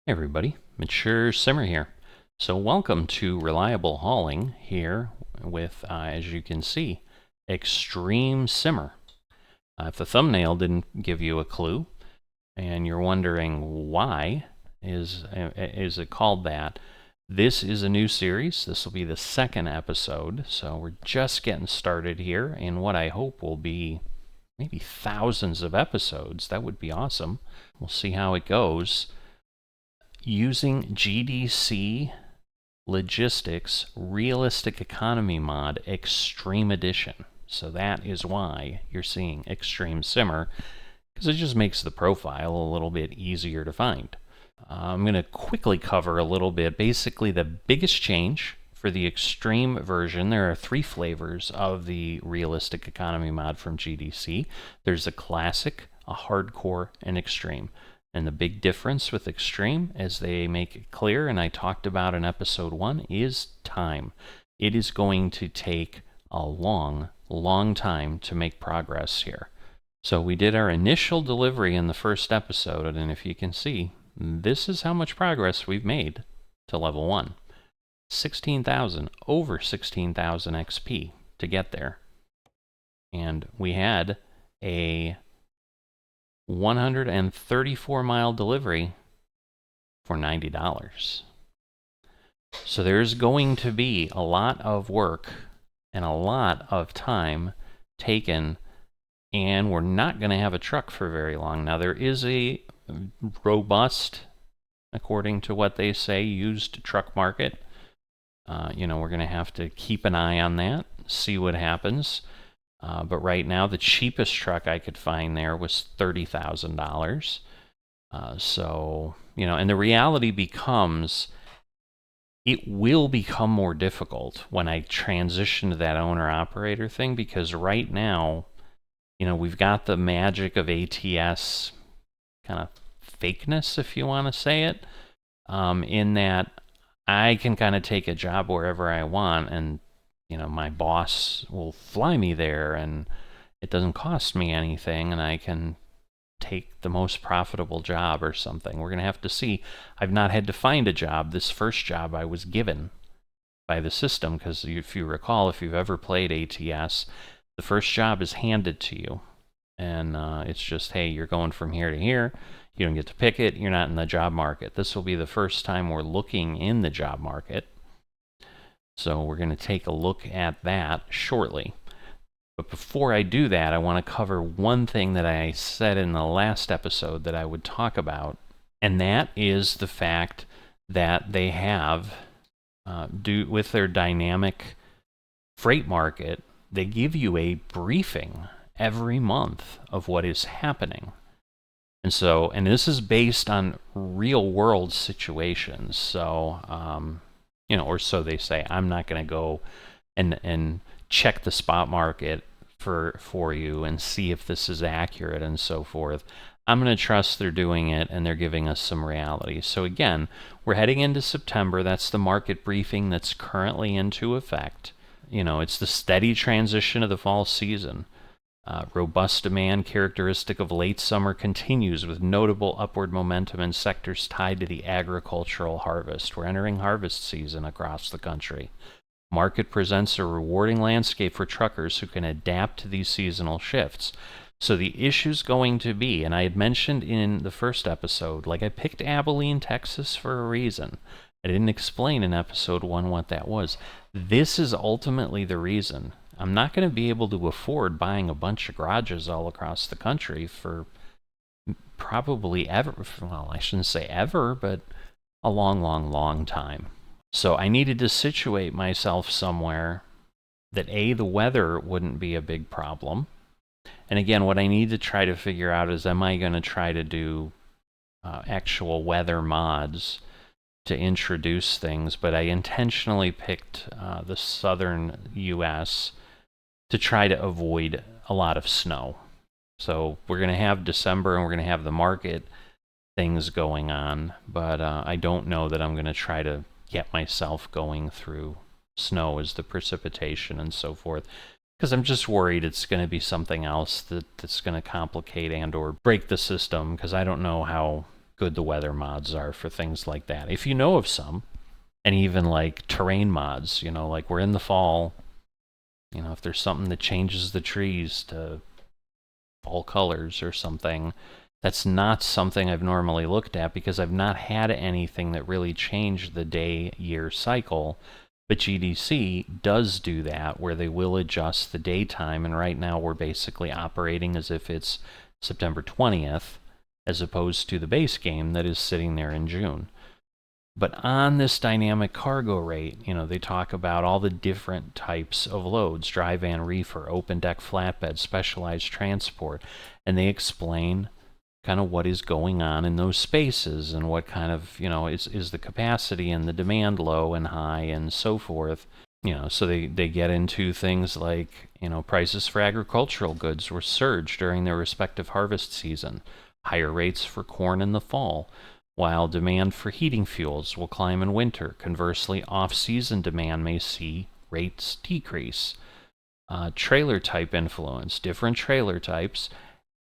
Hey everybody, Mature Simmer here. So welcome to Reliable Hauling here with, as you can see, Extreme Simmer. If the thumbnail didn't give you a clue and you're wondering why is it called that, this is a new series. This will be the second episode, so we're just getting started here in what I hope will be maybe thousands of episodes. That would be awesome. We'll see how it goes. Using GDC Logistics Realistic Economy Mod Extreme Edition. So that is why you're seeing Extreme Simmer, because it just makes the profile a little bit easier to find. I'm going to quickly cover a little bit, basically the biggest change for the Extreme version. There are 3 flavors of the Realistic Economy mod from GDC. There's a Classic, a Hardcore, and Extreme. And the big difference with Extreme, as they make it clear, and I talked about in episode 1, is time. It is going to take a long time to make progress here. So we did our initial delivery in the first episode, and if you can see, this is how much progress we've made to level 1. 16,000, over 16,000 XP to get there. And we had a 134-mile delivery for $90. So there's going to be a lot of work and a lot of time taken, and we're not going to have a truck for very long. Now, there is a robust, according to what they say, used truck market. We're going to have to keep an eye on that, see what happens. But right now, the cheapest truck I could find there was $30,000. And the reality becomes, it will become more difficult when I transition to that owner-operator thing, because right now, we've got the magic of ATS kind of fakeness, if you want to say it, in that I can kind of take a job wherever I want, and my boss will fly me there, and it doesn't cost me anything, and I can take the most profitable job or something. We're going to have to see. I've not had to find a job. This first job I was given by the system, because if you recall, if you've ever played ATS, the first job is handed to you, and it's just, hey, you're going from here to here. You don't get to pick it. You're not in the job market. This will be the first time we're looking in the job market. So we're going to take a look at that shortly. But before I do that, I want to cover one thing that I said in the last episode that I would talk about, and that is the fact that they have, with their dynamic freight market, they give you a briefing every month of what is happening. And this is based on real world situations. So, or so they say. I'm not going to go and check the spot market for you and see if this is accurate and so forth. I'm going to trust they're doing it and they're giving us some reality. So again, we're heading into September. That's the market briefing that's currently into effect. It's the steady transition of the fall season. Robust demand characteristic of late summer continues with notable upward momentum in sectors tied to the agricultural harvest. We're entering harvest season across the country. Market presents a rewarding landscape for truckers who can adapt to these seasonal shifts. So the issue's going to be, and I had mentioned in the first episode, like I picked Abilene, Texas for a reason. I didn't explain in episode 1 what that was. This is ultimately the reason. I'm not going to be able to afford buying a bunch of garages all across the country for probably ever, well, I shouldn't say ever, but a long time. So I needed to situate myself somewhere that the weather wouldn't be a big problem. And again, what I need to try to figure out is, am I going to try to do actual weather mods to introduce things? But I intentionally picked the southern U.S. to try to avoid a lot of snow. So we're going to have December and we're going to have the market things going on, but I don't know that I'm going to try to get myself going through snow as the precipitation and so forth, because I'm just worried it's going to be something else that's going to complicate and or break the system, because I don't know how good the weather mods are for things like that. If you know of some, and even like terrain mods, like we're in the fall, if there's something that changes the trees to fall colors or something, that's not something I've normally looked at because I've not had anything that really changed the day-year cycle. But GDC does do that, where they will adjust the daytime, and right now we're basically operating as if it's September 20th, as opposed to the base game that is sitting there in June. But on this dynamic cargo rate, they talk about all the different types of loads: dry van, reefer, open deck, flatbed, specialized transport, and they explain kind of what is going on in those spaces and what kind of, is the capacity and the demand low and high and so forth. So they get into things like, prices for agricultural goods were surged during their respective harvest season, higher rates for corn in the fall, while demand for heating fuels will climb in winter. Conversely, off-season demand may see rates decrease. Trailer type influence. Different trailer types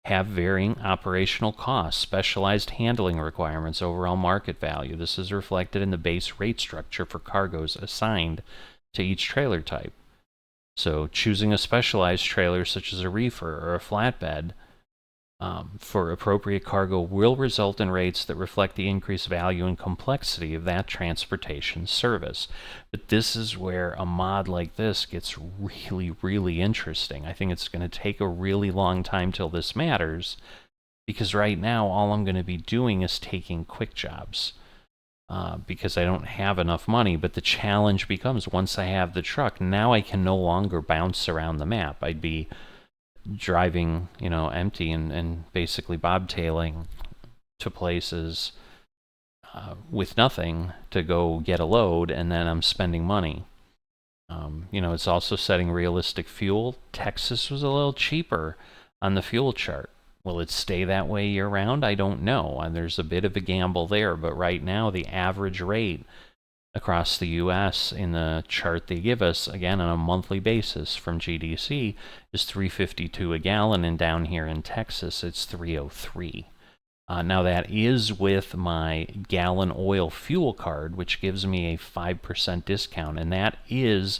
have varying operational costs, specialized handling requirements, overall market value. This is reflected in the base rate structure for cargoes assigned to each trailer type. So choosing a specialized trailer such as a reefer or a flatbed for appropriate cargo will result in rates that reflect the increased value and complexity of that transportation service. But this is where a mod like this gets really, really interesting. I think it's going to take a really long time till this matters, because right now all I'm going to be doing is taking quick jobs because I don't have enough money. But the challenge becomes, once I have the truck, now I can no longer bounce around the map. I'd be driving, empty and basically bobtailing to places with nothing to go get a load, and then I'm spending money. It's also setting realistic fuel. Texas was a little cheaper on the fuel chart. Will it stay that way year round? I don't know. And there's a bit of a gamble there, but right now the average rate across the U.S. in the chart they give us, again on a monthly basis from GDC, is $3.52 a gallon, and down here in Texas it's $3.03. Now that is with my gallon oil fuel card, which gives me a 5% discount, and that is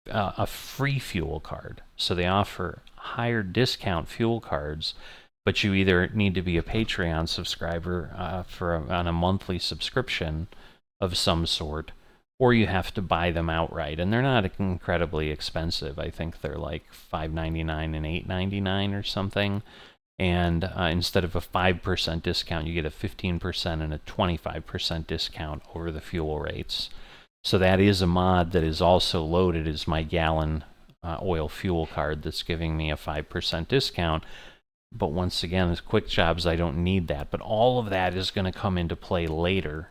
a free fuel card. So they offer higher discount fuel cards, but you either need to be a Patreon subscriber on a monthly subscription of some sort, or you have to buy them outright, and they're not incredibly expensive. I think they're like $5.99 and $8.99 or something, and instead of a 5% discount, you get a 15% and a 25% discount over the fuel rates. So that is a mod that is also loaded as my gallon oil fuel card that's giving me a 5% discount. But once again, as quick jobs, I don't need that. But all of that is going to come into play later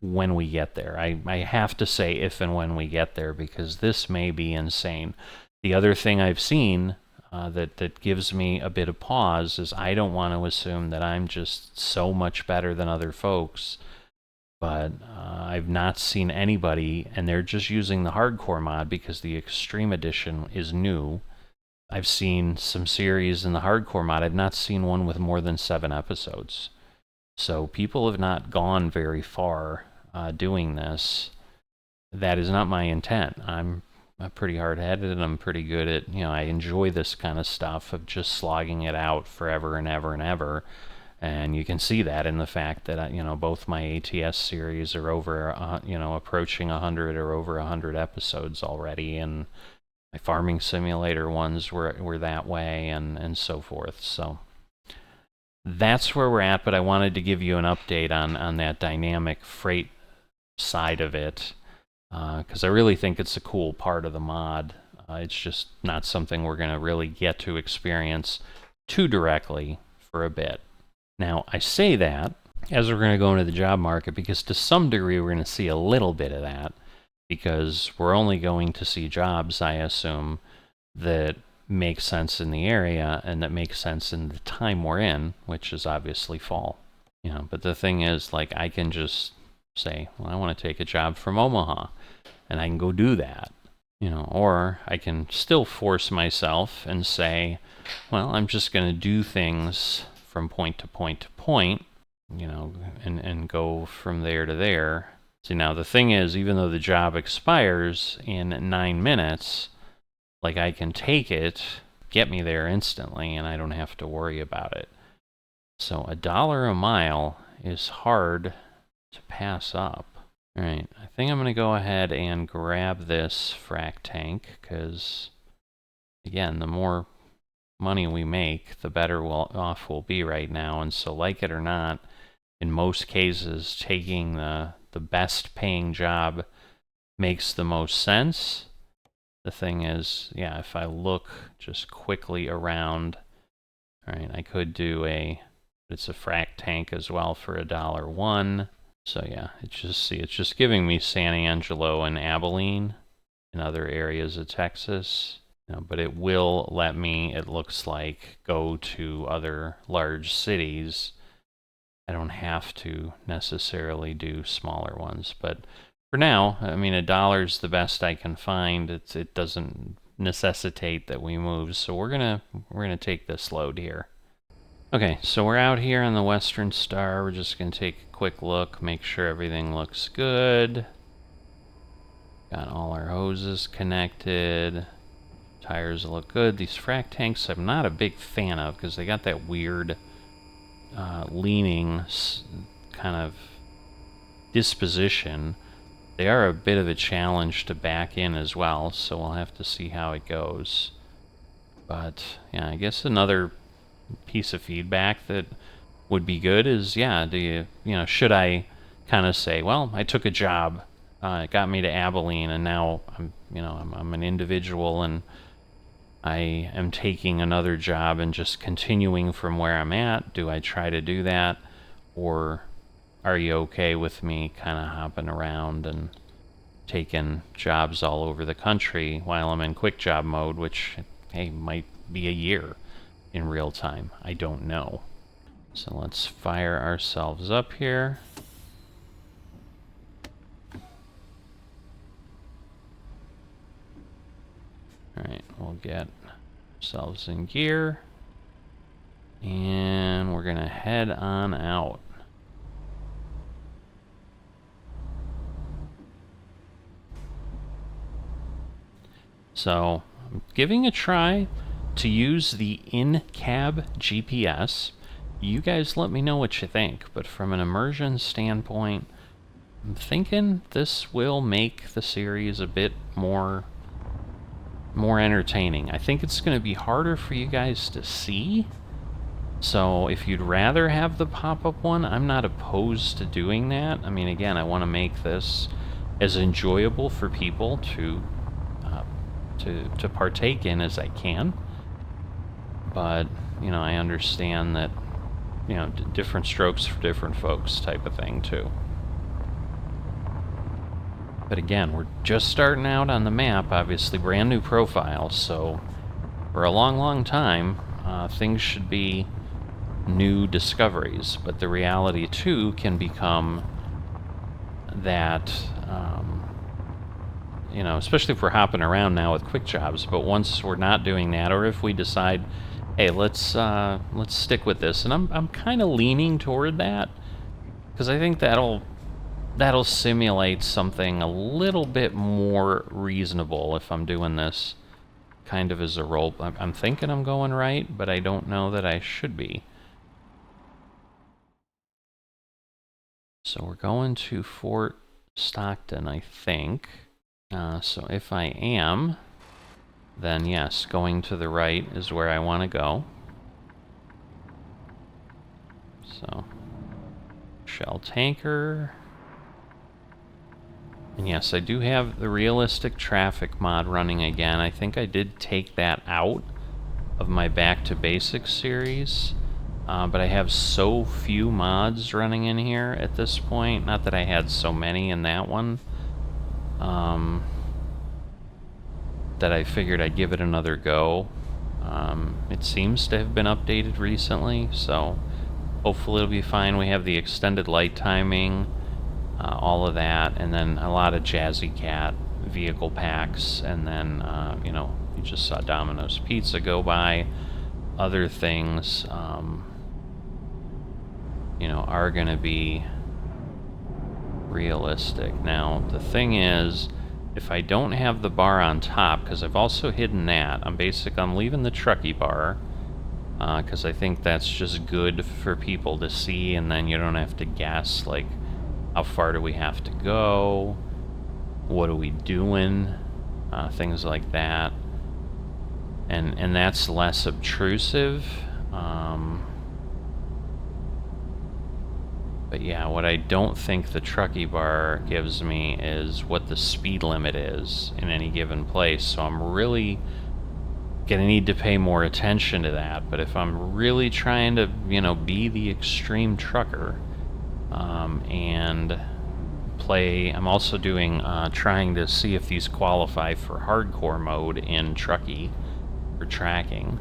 when we get there. I have to say if and when we get there, because this may be insane. The other thing I've seen that gives me a bit of pause is, I don't want to assume that I'm just so much better than other folks, but I've not seen anybody, and they're just using the hardcore mod because the extreme edition is new. I've seen some series in the hardcore mod. I've not seen one with more than 7 episodes. So people have not gone very far doing this. That is not my intent. I'm pretty hard-headed, and I'm pretty good at, I enjoy this kind of stuff of just slogging it out forever and ever and ever. And you can see that in the fact that, both my ATS series are over, approaching 100 or over 100 episodes already, and my farming simulator ones were that way, and so forth. So that's where we're at, but I wanted to give you an update on that dynamic freight side of it, because I really think it's a cool part of the mod. It's just not something we're going to really get to experience too directly for a bit. Now, I say that as we're going to go into the job market, because to some degree we're going to see a little bit of that, because we're only going to see jobs, I assume, that make sense in the area and that make sense in the time we're in, which is obviously fall. But the thing is, like, I can just say, well, I want to take a job from Omaha, and I can go do that. Or I can still force myself and say, well, I'm just going to do things from point to point to point, you know, and go from there to there. See, now the thing is, even though the job expires in 9 minutes, like I can take it, get me there instantly, and I don't have to worry about it. So $1 a mile is hard to pass up. All right, I think I'm going to go ahead and grab this frac tank because, again, the more money we make, the better off we'll be right now. And so, like it or not, in most cases, taking the best paying job makes the most sense. The thing is, yeah, if I look just quickly around, all right, I could do it's a frac tank as well for $1. So yeah, it's just giving me San Angelo and Abilene and other areas of Texas. But it will let me, it looks like, go to other large cities. I don't have to necessarily do smaller ones, but for now, I mean, $1's the best I can find. It doesn't necessitate that we move, so we're gonna take this load here. Okay, so we're out here on the Western Star. We're just gonna take a quick look, make sure everything looks good. Got all our hoses connected. Tires look good. These frac tanks I'm not a big fan of because they got that weird leaning kind of disposition. They are a bit of a challenge to back in as well, so we'll have to see how it goes. But yeah, I guess another piece of feedback that would be good is, yeah, should I kind of say, well, I took a job, it got me to Abilene, and now I'm an individual and I am taking another job and just continuing from where I'm at. Do I try to do that? Or are you okay with me kind of hopping around and taking jobs all over the country while I'm in quick job mode, which, hey, might be a year in real time. I don't know. So let's fire ourselves up here. All right, we'll get ourselves in gear, and we're gonna head on out. So I'm giving a try to use the in-cab GPS. You guys let me know what you think, but from an immersion standpoint, I'm thinking this will make the series a bit more entertaining. I think it's going to be harder for you guys to see. So if you'd rather have the pop-up one, I'm not opposed to doing that. I mean, again, I want to make this as enjoyable for people to partake in as I can. But, I understand that, different strokes for different folks type of thing, too. But again, we're just starting out on the map, obviously brand new profile, so for a long, long time, things should be new discoveries. But the reality, too, can become that, especially if we're hopping around now with quick jobs, but once we're not doing that, or if we decide, hey, let's stick with this, and I'm kind of leaning toward that, because I think that'll simulate something a little bit more reasonable if I'm doing this kind of as a role. I'm thinking I'm going right, but I don't know that I should be. So we're going to Fort Stockton, I think. So if I am, then yes, going to the right is where I want to go. So, Shell tanker. And yes, I do have the realistic traffic mod running again. I think I did take that out of my Back to Basics series. But I have so few mods running in here at this point. Not that I had so many in that one. That I figured I'd give it another go. It seems to have been updated recently, so hopefully it'll be fine. We have the extended light timing, all of that, and then a lot of Jazzy Cat vehicle packs, and then, you just saw Domino's Pizza go by, other things. you know, are going to be realistic. Now, the thing is, if I don't have the bar on top, because I've also hidden that, I'm leaving the truckee bar, because I think that's just good for people to see, and then you don't have to guess, like, how far do we have to go, what are we doing, things like that. And that's less obtrusive. But yeah, what I don't think the truckee bar gives me is what the speed limit is in any given place. So I'm really gonna need to pay more attention to that. But if I'm really trying to, you know, be the extreme trucker, and play, I'm also doing, trying to see if these qualify for hardcore mode in truckee for tracking.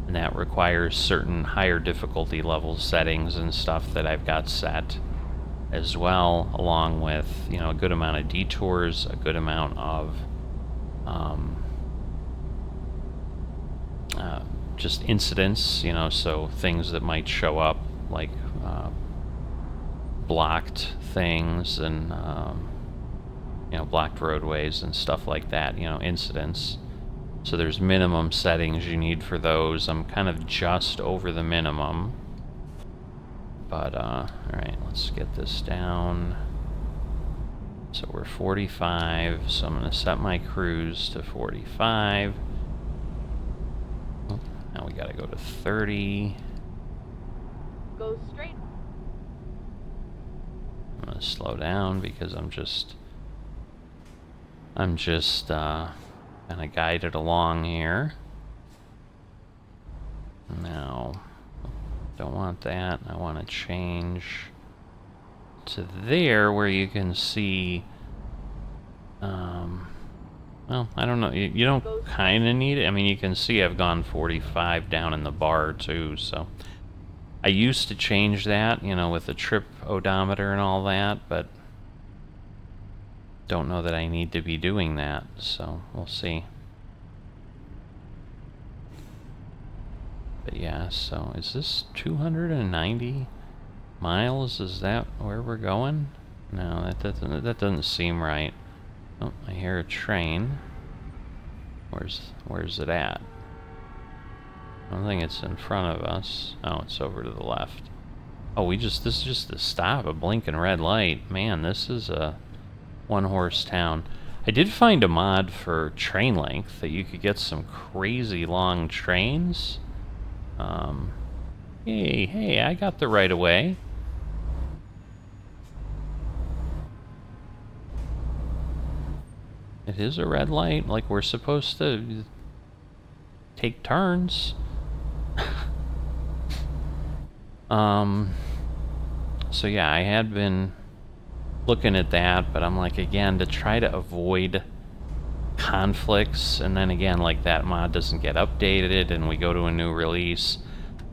And that requires certain higher difficulty level settings and stuff that I've got set as well, along with, you know, a good amount of detours, a good amount of just incidents, you know, so things that might show up, like blocked things and you know, blocked roadways and stuff like that, you know, incidents. So there's minimum settings you need for those. I'm kind of just over the minimum. But, alright, let's get this down. So we're 45, so I'm going to set my cruise to 45. Oh, now we got to go to 30. Go straight. I'm going to slow down because I'm just kind of guided along here. Now, don't want that. I want to change to there where you can see, well, I don't know. You don't kind of need it. I mean, you can see I've gone 45 down in the bar too, so I used to change that, you know, with the trip odometer and all that, but don't know that I need to be doing that, so we'll see. But yeah, so is this 290 miles? Is that where we're going? No, that doesn't seem right. Oh, I hear a train. Where's it at? I don't think it's in front of us. Oh, it's over to the left. Oh, this is just a stop, a blinking red light. Man, this is a one-horse town. I did find a mod for train length that you could get some crazy long trains. Hey, I got the right of way. It is a red light, like we're supposed to take turns. So yeah, I had been looking at that, but I'm like, again, to try to avoid conflicts, and then again, like, that mod doesn't get updated and we go to a new release.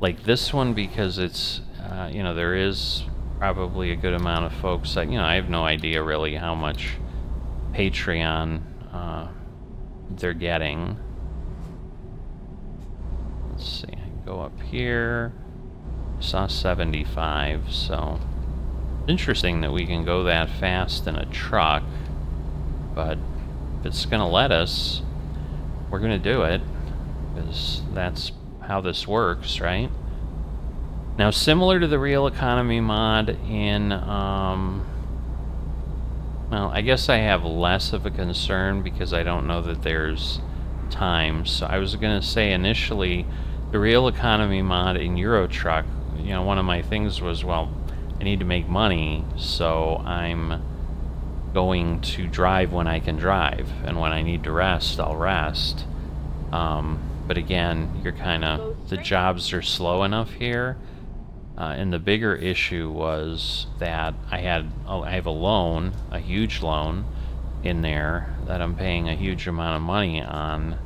Like this one, because it's, you know, there is probably a good amount of folks that, you know, I have no idea really how much Patreon they're getting. Let's see, I can go up here. Saw 75, so interesting that we can go that fast in a truck, but if it's gonna let us, we're gonna do it, because that's how this works, right? Now, similar to the real economy mod in, well, I guess I have less of a concern because I don't know that there's times. So I was gonna say initially, the real economy mod in Euro Truck, you know, one of my things was, well, I need to make money, so I'm going to drive when I can drive, and when I need to rest, I'll rest. But again, you're kind of, the jobs are slow enough here, and the bigger issue was that I have a loan, a huge loan in there that I'm paying a huge amount of money on,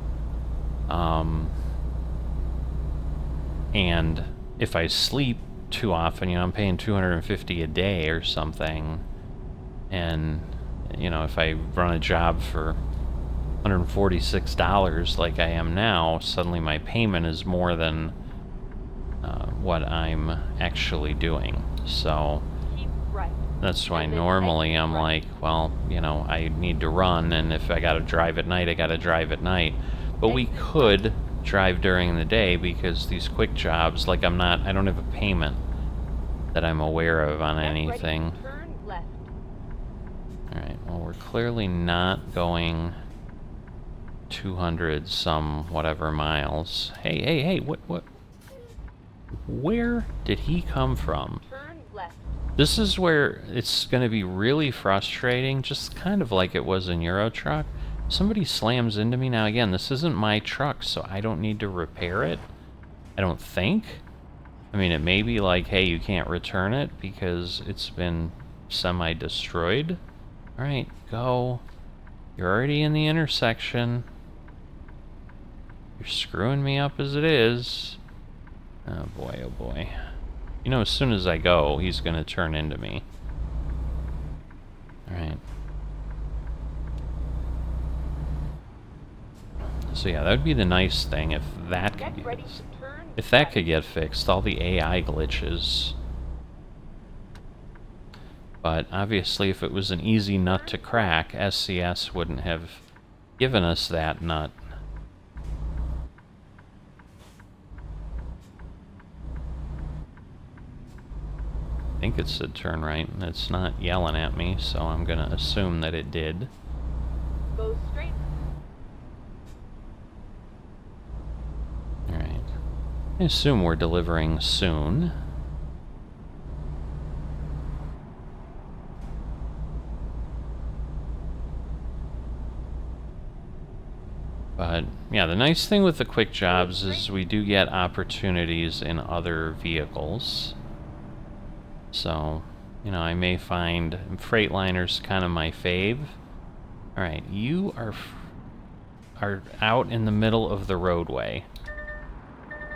and if I sleep too often, you know, I'm paying $250 a day or something, and you know, if I run a job for $146 like I am now, suddenly my payment is more than what I'm actually doing. So Keep right. that's why And then normally exit I'm right. like, well, I need to run, and if I gotta drive at night, I gotta drive at night. But we Exit could drive during the day because these quick jobs, like I don't have a payment that I'm aware of on Get anything. ready to turn left. Alright, well, we're clearly not going 200 some whatever miles. Hey, what? Where did he come from? Turn left. This is where it's going to be really frustrating, just kind of like it was in Euro Truck. Somebody slams into me. Now, again, this isn't my truck, so I don't need to repair it. I don't think. I mean, it may be like, hey, you can't return it because it's been semi-destroyed. Alright, go. You're already in the intersection. You're screwing me up as it is. Oh boy, oh boy. You know, as soon as I go, he's gonna turn into me. Alright. So yeah, that would be the nice thing if that Get could ready to turn if that right. could get fixed, all the AI glitches. But obviously if it was an easy nut to crack, SCS wouldn't have given us that nut. I think it said turn right, and it's not yelling at me, so I'm gonna assume that it did. Go straight. Alright. I assume we're delivering soon. But, yeah, the nice thing with the quick jobs is we do get opportunities in other vehicles. So, I may find Freightliner's kind of my fave. Alright, you are out in the middle of the roadway.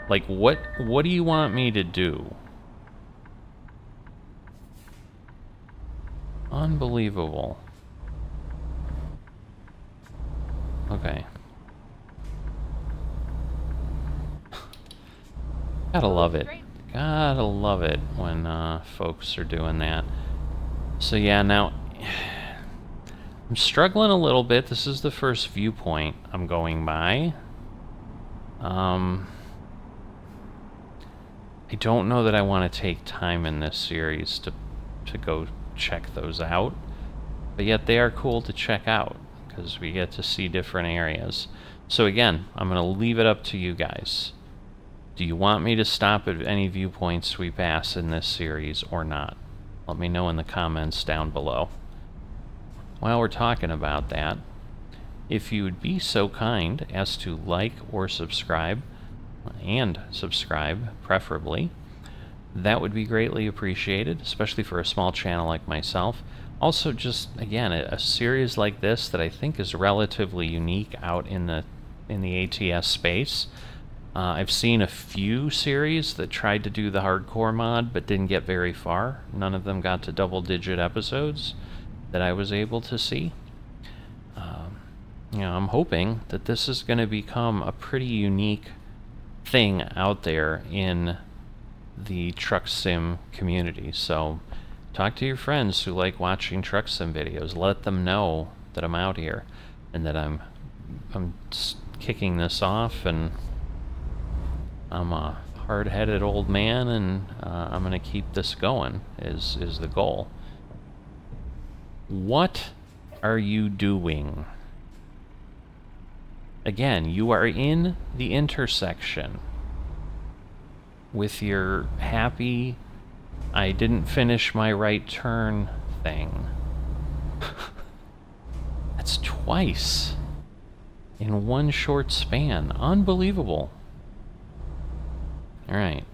Like, what do you want me to do? Unbelievable. Okay. Gotta love it. Gotta love it when folks are doing that. So yeah, now I'm struggling a little bit. This is the first viewpoint I'm going by. I don't know that I want to take time in this series to go check those out, but yet they are cool to check out because we get to see different areas. So again, I'm going to leave it up to you guys. Do you want me to stop at any viewpoints we pass in this series or not? Let me know in the comments down below. While we're talking about that, if you would be so kind as to like or subscribe, and subscribe preferably, that would be greatly appreciated, especially for a small channel like myself. Also, just again, a series like this that I think is relatively unique out in the ATS space. I've seen a few series that tried to do the hardcore mod but didn't get very far. None of them got to double-digit episodes that I was able to see. I'm hoping that this is going to become a pretty unique thing out there in the truck sim community. So talk to your friends who like watching truck sim videos. Let them know that I'm out here and that I'm kicking this off, and I'm a hard-headed old man, and I'm gonna keep this going is the goal. What are you doing? Again, you are in the intersection with your happy, I didn't finish my right turn thing. That's twice in one short span. Unbelievable. Alright.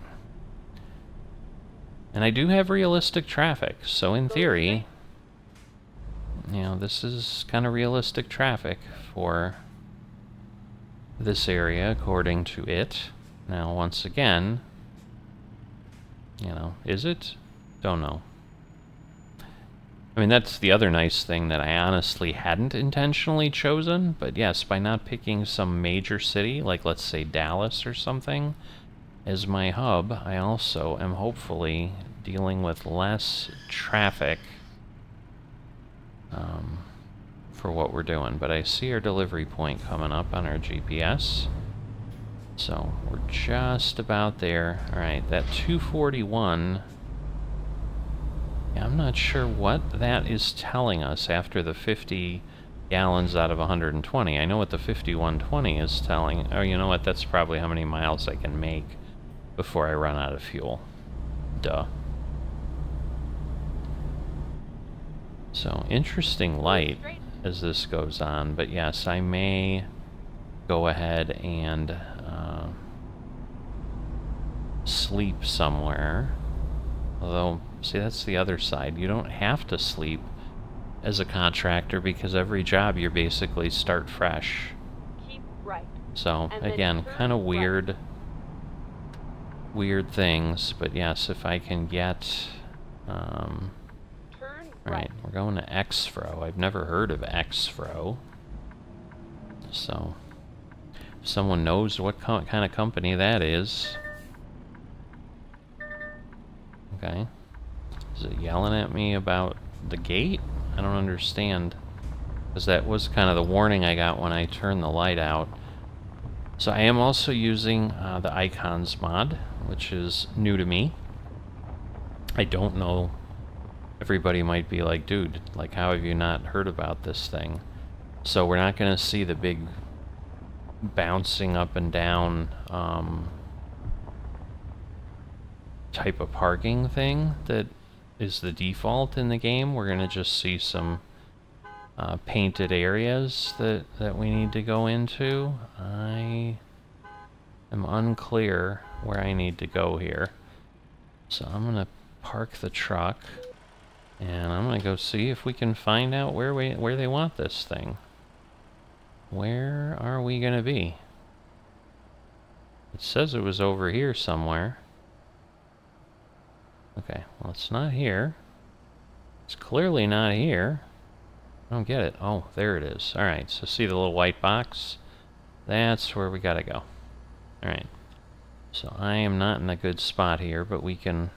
And I do have realistic traffic, so in theory, this is kind of realistic traffic for this area, according to it. Now, once again, is it? Don't know. I mean, that's the other nice thing that I honestly hadn't intentionally chosen, but yes, by not picking some major city, like let's say Dallas or something, as my hub, I also am hopefully dealing with less traffic for what we're doing. But I see our delivery point coming up on our GPS. So we're just about there. Alright, that 241... yeah, I'm not sure what that is telling us after the 50 gallons out of 120. I know what the 5120 is telling. Oh, you know what? That's probably how many miles I can make before I run out of fuel. Duh. So, interesting light as this goes on. But yes, I may go ahead and sleep somewhere. Although, see, that's the other side. You don't have to sleep as a contractor because every job you basically start fresh. Keep right. So And again, then kind of turn weird things, but yes, if I can get Turn right, we're going to Xfro. I've never heard of Xfro. So if someone knows what kind of company that is. Okay. Is it yelling at me about the gate? I don't understand. Because that was kind of the warning I got when I turned the light out. So I am also using the icons mod, which is new to me. I don't know. Everybody might be like, dude, like, how have you not heard about this thing? So we're not going to see the big bouncing up and down type of parking thing that is the default in the game. We're going to just see some painted areas that we need to go into. I am unclear where I need to go here. So I'm going to park the truck, and I'm going to go see if we can find out where they want this thing. Where are we going to be? It says it was over here somewhere. Okay, well, it's not here. It's clearly not here. I don't get it. Oh, there it is. Alright, so see the little white box? That's where we gotta go. Alright. So I am not in a good spot here, but we can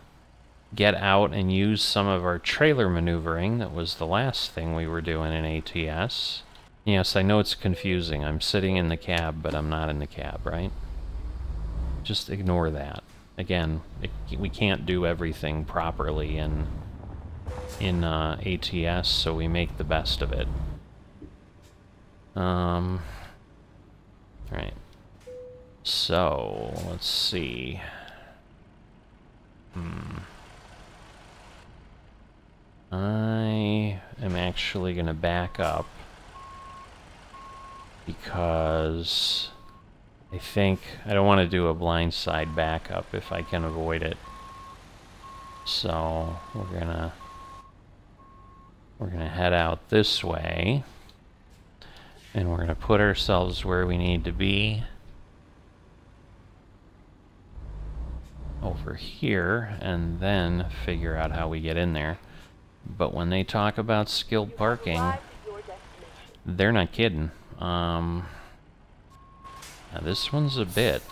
get out and use some of our trailer maneuvering. That was the last thing we were doing in ATS. Yes, I know it's confusing. I'm sitting in the cab, but I'm not in the cab, right? Just ignore that. Again, we can't do everything properly in ATS, so we make the best of it. Right. So, let's see. I am actually going to back up because I think I don't want to do a blindside backup if I can avoid it. So we're gonna head out this way, and we're gonna put ourselves where we need to be over here, and then figure out how we get in there. But when they talk about skilled parking, they're not kidding. Now this one's a bit.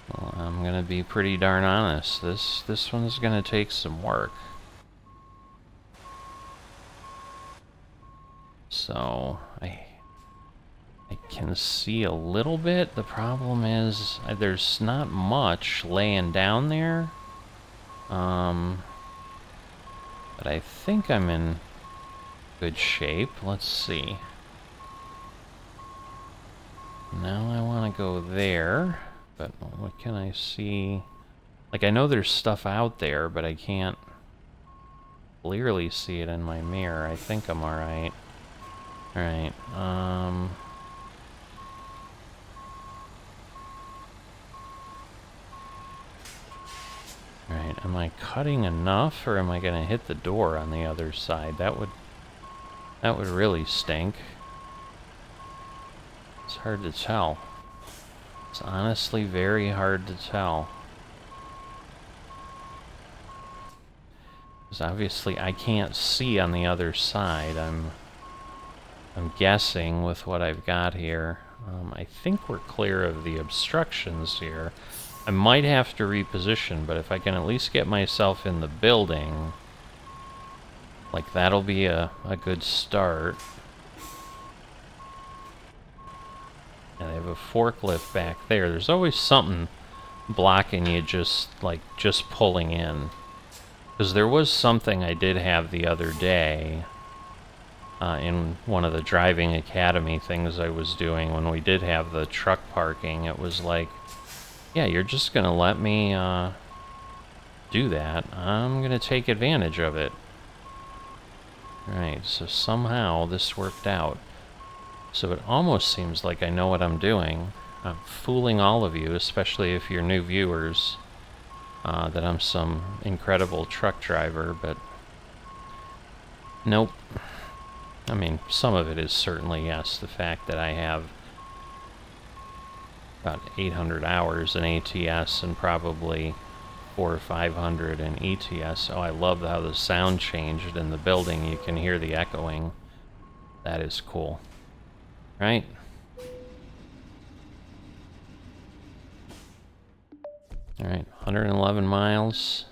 Well, I'm gonna be pretty darn honest. This one's gonna take some work. So I can see a little bit. The problem is there's not much laying down there. But I think I'm in good shape. Let's see. Now I want to go there, but what can I see? Like, I know there's stuff out there, but I can't clearly see it in my mirror. I think I'm alright. Alright, Alright, am I cutting enough, or am I gonna hit the door on the other side? That would really stink. It's hard to tell. It's honestly very hard to tell. Because obviously I can't see on the other side. I'm guessing with what I've got here. I think we're clear of the obstructions here. I might have to reposition, but if I can at least get myself in the building, like that'll be a good start. And I have a forklift back there. There's always something blocking you just pulling in. Because there was something I did have the other day in one of the driving academy things I was doing when we did have the truck parking. It was like, yeah, you're just gonna let me do that. I'm gonna take advantage of it. Alright, so somehow this worked out. So it almost seems like I know what I'm doing. I'm fooling all of you, especially if you're new viewers, that I'm some incredible truck driver, but nope. I mean, some of it is certainly, yes, the fact that I have about 800 hours in ATS and probably 400 or 500 in ETS. Oh, I love how the sound changed in the building. You can hear the echoing. That is cool. Right? Alright, 111 miles,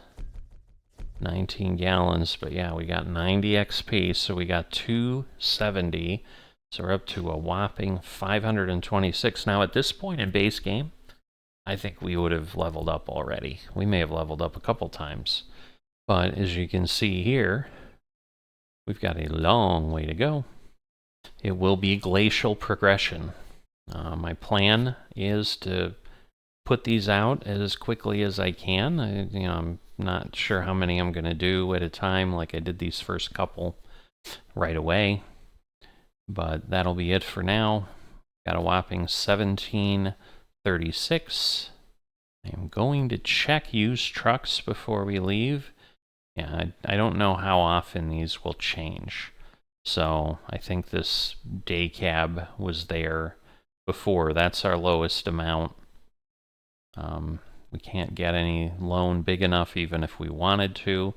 19 gallons, but yeah, we got 90 XP, so we got 270, so we're up to a whopping 526. Now, at this point in base game, I think we would have leveled up already. We may have leveled up a couple times, but as you can see here, we've got a long way to go. It will be glacial progression. My plan is to put these out as quickly as I can. I'm not sure how many I'm going to do at a time, like I did these first couple right away. But that'll be it for now. Got a whopping 1736. I'm going to check used trucks before we leave. Yeah, I don't know how often these will change. So I think this day cab was there before. That's our lowest amount. We can't get any loan big enough even if we wanted to.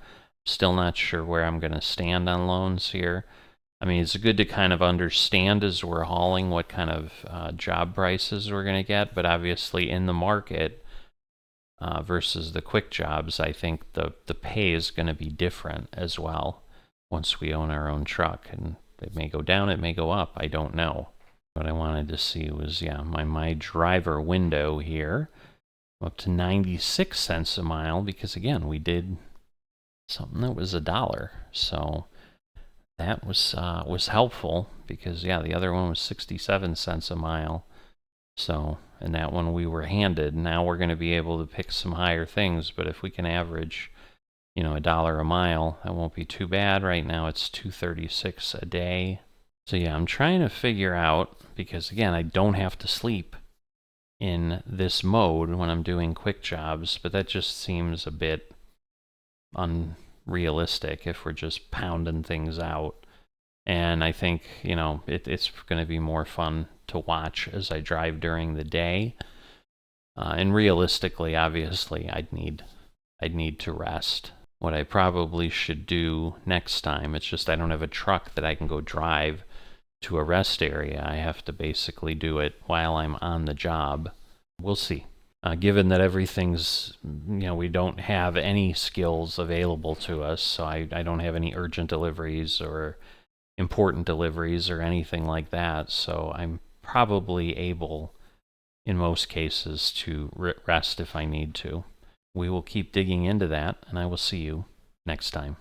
Still not sure where I'm going to stand on loans here. I mean, it's good to kind of understand as we're hauling what kind of job prices we're going to get, but obviously in the market versus the quick jobs, I think the pay is going to be different as well once we own our own truck. And it may go down, it may go up, I don't know. What I wanted to see was, yeah, my driver window here. Up to 96 cents a mile because, again, we did something that was $1. So that was helpful because, yeah, the other one was 67 cents a mile. So, and that one we were handed. Now we're going to be able to pick some higher things, but if we can average, $1 a mile, that won't be too bad. Right now it's $2.36 a day. So yeah, I'm trying to figure out, because again, I don't have to sleep in this mode when I'm doing quick jobs, but that just seems a bit unrealistic if we're just pounding things out. And I think, it's going to be more fun to watch as I drive during the day. And realistically, obviously, I'd need to rest. What I probably should do next time, it's just I don't have a truck that I can go drive to a rest area. I have to basically do it while I'm on the job. We'll see. Given that everything's, we don't have any skills available to us, so I don't have any urgent deliveries or important deliveries or anything like that, so I'm probably able, in most cases, to rest if I need to. We will keep digging into that, and I will see you next time.